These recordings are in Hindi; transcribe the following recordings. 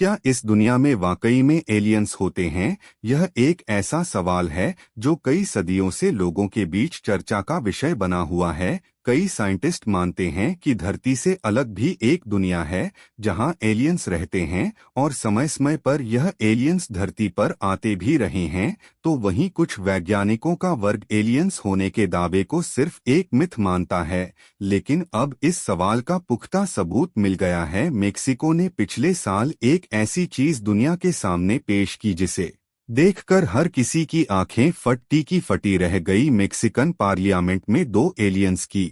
क्या इस दुनिया में वाकई में एलियंस होते हैं? यह एक ऐसा सवाल है जो कई सदियों से लोगों के बीच चर्चा का विषय बना हुआ है। कई साइंटिस्ट मानते हैं कि धरती से अलग भी एक दुनिया है जहां एलियंस रहते हैं और समय समय पर यह एलियंस धरती पर आते भी रहे हैं। तो वहीं कुछ वैज्ञानिकों का वर्ग एलियंस होने के दावे को सिर्फ एक मिथ मानता है। लेकिन अब इस सवाल का पुख्ता सबूत मिल गया है। मेक्सिको ने पिछले साल एक ऐसी चीज दुनिया के सामने पेश की जिसे देखकर हर किसी की आंखें फटी की फटी रह गई। मेक्सिकन पार्लियामेंट में दो एलियंस की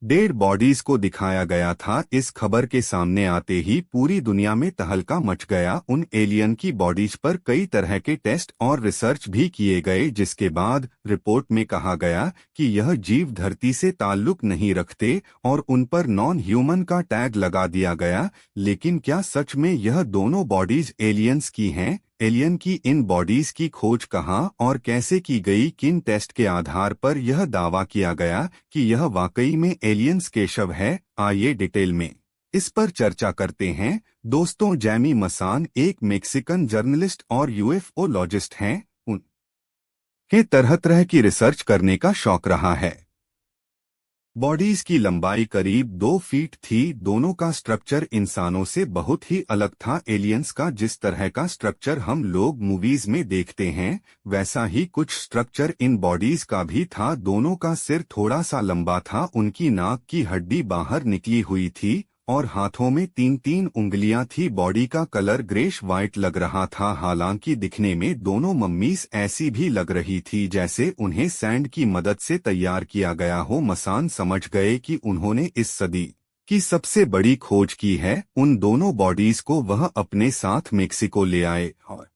डेड बॉडीज को दिखाया गया था। इस खबर के सामने आते ही पूरी दुनिया में तहलका मच गया। उन एलियन की बॉडीज पर कई तरह के टेस्ट और रिसर्च भी किए गए, जिसके बाद रिपोर्ट में कहा गया कि यह जीव धरती से ताल्लुक नहीं रखते और उन पर नॉन ह्यूमन का टैग लगा दिया गया। लेकिन क्या सच में यह दोनों बॉडीज एलियंस की हैं? एलियन की इन बॉडीज की खोज कहाँ और कैसे की गई? किन टेस्ट के आधार पर यह दावा किया गया कि यह वाकई में एलियंस के शव है? आइए डिटेल में इस पर चर्चा करते हैं। दोस्तों, जैमी मसान एक मेक्सिकन जर्नलिस्ट और यूएफओलॉजिस्ट हैं। उनके तरह तरह की रिसर्च करने का शौक रहा है। बॉडीज की लंबाई करीब 2 फीट थी। दोनों का स्ट्रक्चर इंसानों से बहुत ही अलग था। एलियंस का जिस तरह का स्ट्रक्चर हम लोग मूवीज में देखते हैं, वैसा ही कुछ स्ट्रक्चर इन बॉडीज का भी था। दोनों का सिर थोड़ा सा लंबा था, उनकी नाक की हड्डी बाहर निकली हुई थी और हाथों में 3-3 उंगलियां थी। बॉडी का कलर ग्रेश वाइट लग रहा था। हालांकि दिखने में दोनों मम्मीज ऐसी भी लग रही थी जैसे उन्हें सैंड की मदद से तैयार किया गया हो। मसान समझ गए कि उन्होंने इस सदी की सबसे बड़ी खोज की है। उन दोनों बॉडीज को वह अपने साथ मेक्सिको ले आए और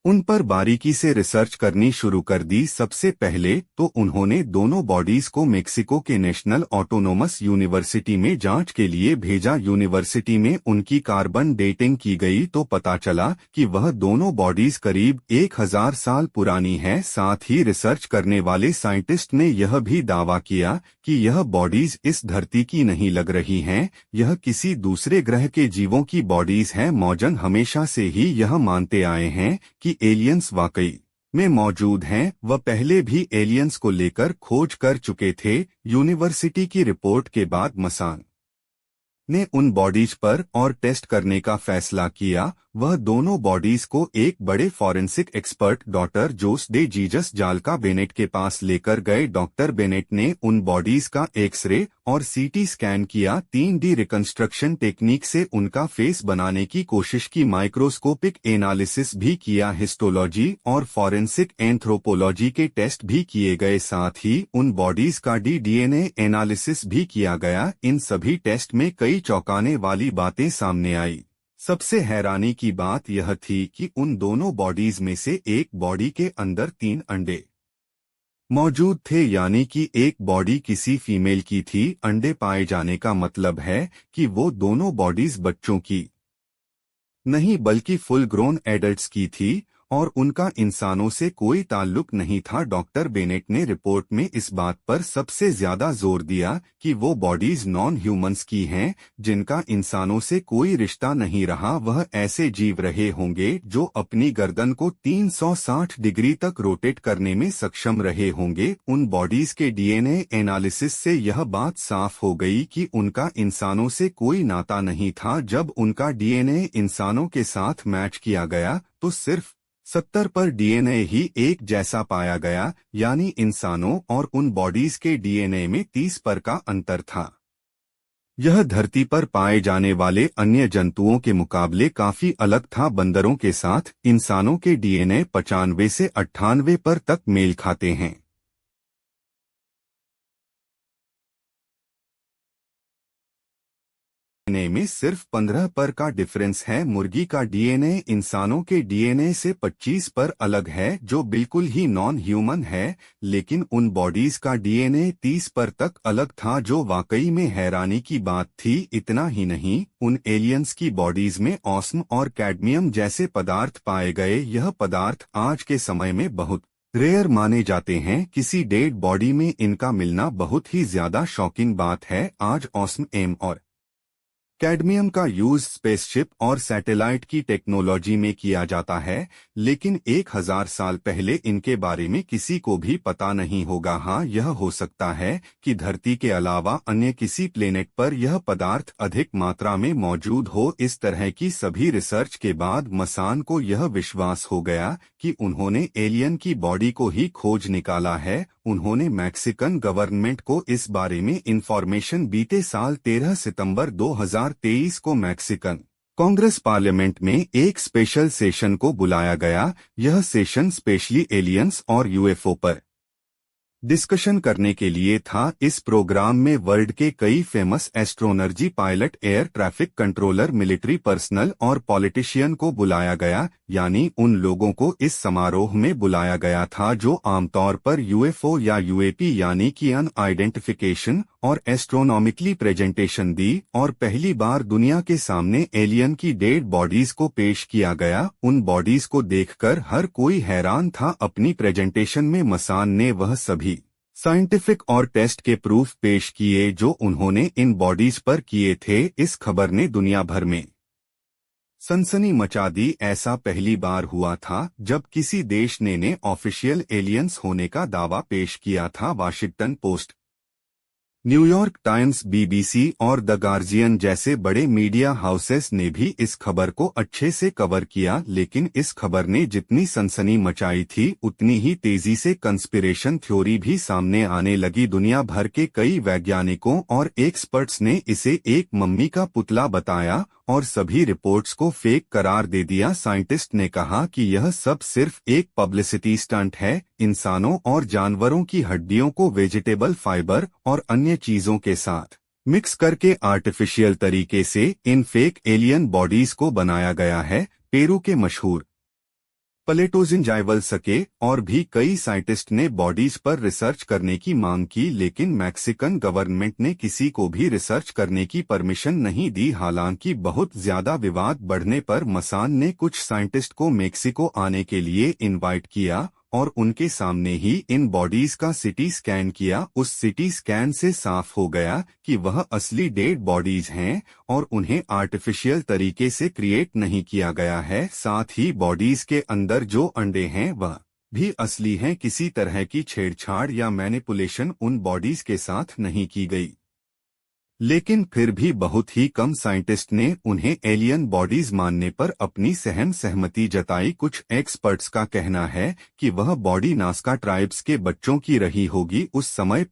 उन पर बारीकी से रिसर्च करनी शुरू कर दी। सबसे पहले तो उन्होंने दोनों बॉडीज को मेक्सिको के नेशनल ऑटोनोमस यूनिवर्सिटी में जांच के लिए भेजा। यूनिवर्सिटी में उनकी कार्बन डेटिंग की गई तो पता चला कि वह दोनों बॉडीज करीब 1000 साल पुरानी है। साथ ही रिसर्च करने वाले साइंटिस्ट ने यह भी दावा किया कि यह बॉडीज इस धरती की नहीं लग रही हैं, यह किसी दूसरे ग्रह के जीवों की बॉडीज हैं। मौजन हमेशा से ही यह मानते आए हैं कि एलियंस वाकई में मौजूद हैं। वह पहले भी एलियंस को लेकर खोज कर चुके थे। यूनिवर्सिटी की रिपोर्ट के बाद मसान ने उन बॉडीज पर और टेस्ट करने का फैसला किया। वह दोनों बॉडीज को एक बड़े फॉरेंसिक एक्सपर्ट डॉक्टर जोस डे जीजस जाल्का बेनेट के पास लेकर गए। डॉक्टर बेनेट ने उन बॉडीज का एक्सरे और सीटी स्कैन किया। 3D रिकंस्ट्रक्शन टेक्निक से उनका फेस बनाने की कोशिश की। माइक्रोस्कोपिक एनालिसिस भी किया। हिस्टोलॉजी और फॉरेंसिक एंथ्रोपोलॉजी के टेस्ट भी किए गए। साथ ही उन बॉडीज का डीएनए एनालिसिस भी किया गया। इन सभी टेस्ट में कई चौंकाने वाली बातें सामने आई। सबसे हैरानी की बात यह थी कि उन दोनों बॉडीज में से एक बॉडी के अंदर 3 अंडे मौजूद थे, यानी कि एक बॉडी किसी फीमेल की थी। अंडे पाए जाने का मतलब है कि वो दोनों बॉडीज बच्चों की नहीं बल्कि फुल ग्रोन एडल्ट्स की थी और उनका इंसानों से कोई ताल्लुक नहीं था। डॉक्टर बेनेट ने रिपोर्ट में इस बात पर सबसे ज्यादा जोर दिया कि वो बॉडीज नॉन ह्यूमंस की हैं, जिनका इंसानों से कोई रिश्ता नहीं रहा। वह ऐसे जीव रहे होंगे जो अपनी गर्दन को 360 डिग्री तक रोटेट करने में सक्षम रहे होंगे। उन बॉडीज के डीएनए एनालिसिस से यह बात साफ हो गई कि उनका इंसानों से कोई नाता नहीं था। जब उनका डीएनए इंसानों के साथ मैच किया गया तो सिर्फ 70 पर डीएनए ही एक जैसा पाया गया, यानी इंसानों और उन बॉडीज के डीएनए में 30 पर का अंतर था। यह धरती पर पाए जाने वाले अन्य जंतुओं के मुकाबले काफी अलग था। बंदरों के साथ इंसानों के डीएनए 95 से 98 पर तक मेल खाते हैं। डीएनए में सिर्फ 15 पर का डिफरेंस है। मुर्गी का डीएनए इंसानों के डीएनए से 25 पर अलग है, जो बिल्कुल ही नॉन ह्यूमन है। लेकिन उन बॉडीज का डीएनए 30 पर तक अलग था, जो वाकई में हैरानी की बात थी। इतना ही नहीं, उन एलियंस की बॉडीज में ऑस्म और कैडमियम जैसे पदार्थ पाए गए। यह पदार्थ आज के समय में बहुत रेयर माने जाते हैं। किसी डेड बॉडी में इनका मिलना बहुत ही ज्यादा शॉकिंग बात है। आज ऑस्म एम और कैडमियम का यूज स्पेसशिप और सैटेलाइट की टेक्नोलॉजी में किया जाता है, लेकिन 1000 साल पहले इनके बारे में किसी को भी पता नहीं होगा। हाँ, यह हो सकता है कि धरती के अलावा अन्य किसी प्लेनेट पर यह पदार्थ अधिक मात्रा में मौजूद हो। इस तरह की सभी रिसर्च के बाद मसान को यह विश्वास हो गया कि उन्होंने एलियन की बॉडी को ही खोज निकाला है। उन्होंने मैक्सिकन गवर्नमेंट को इस बारे में इंफॉर्मेशन बीते साल 13 सितंबर 2023 को मैक्सिकन कांग्रेस पार्लियामेंट में एक स्पेशल सेशन को बुलाया गया। यह सेशन स्पेशली एलियंस और यूएफओ पर डिस्कशन करने के लिए था। इस प्रोग्राम में वर्ल्ड के कई फेमस एस्ट्रोनॉर्जी, pilot, air traffic controller, military personnel और पॉलिटिशियन को बुलाया गया, यानी उन लोगों को इस समारोह में बुलाया गया था जो आमतौर पर यूएफओ या यूएपी यानी कि अनआइडेंटिफिकेशन और एस्ट्रोनॉमिकली प्रेजेंटेशन दी। और पहली बार दुनिया के सामने एलियन की डेड बॉडीज को पेश किया गया। उन बॉडीज को देखकर हर कोई हैरान था। अपनी प्रेजेंटेशन में मसान ने वह सभी साइंटिफिक और टेस्ट के प्रूफ पेश किए जो उन्होंने इन बॉडीज पर किए थे। इस खबर ने दुनिया भर में सनसनी मचा दी। ऐसा पहली बार हुआ था जब किसी देश ने ऑफिशियल एलियंस होने का दावा पेश किया था। Washington post, New York times, BBC और द गार्जियन जैसे बड़े मीडिया हाउसेस ने भी इस खबर को अच्छे से कवर किया, लेकिन इस खबर ने जितनी सनसनी मचाई थी उतनी ही तेजी से कंस्पिरेशन थ्योरी भी सामने आने लगी। दुनिया भर के कई वैज्ञानिकों और एक्सपर्ट्स ने इसे एक मम्मी का पुतला बताया और सभी रिपोर्ट्स को फेक करार दे दिया। साइंटिस्ट ने कहा कि यह सब सिर्फ एक पब्लिसिटी स्टंट है। इंसानों और जानवरों की हड्डियों को वेजिटेबल फाइबर और अन्य चीजों के साथ मिक्स करके आर्टिफिशियल तरीके से इन फेक एलियन बॉडीज को बनाया गया है। पेरू के मशहूर पलेटोजिंजाइवलसके और भी कई साइंटिस्ट ने बॉडीज पर रिसर्च करने की मांग की, लेकिन मैक्सिकन गवर्नमेंट ने किसी को भी रिसर्च करने की परमिशन नहीं दी। हालांकि बहुत ज्यादा विवाद बढ़ने पर मसान ने कुछ साइंटिस्ट को मेक्सिको आने के लिए इनवाइट किया और उनके सामने ही इन बॉडीज का सीटी स्कैन किया। उस सीटी स्कैन से साफ हो गया कि वह असली डेड बॉडीज हैं और उन्हें आर्टिफिशियल तरीके से क्रिएट नहीं किया गया है। साथ ही बॉडीज के अंदर जो अंडे हैं वह भी असली हैं। किसी तरह की छेड़छाड़ या मैनिपुलेशन उन बॉडीज के साथ नहीं की गई। लेकिन फिर भी बहुत ही कम साइंटिस्ट ने उन्हें एलियन बॉडीज मानने पर अपनी सहमति जताई। कुछ एक्सपर्ट्स का कहना है कि वह बॉडी नास्का ट्राइब्स के बच्चों की रही होगी। उस समय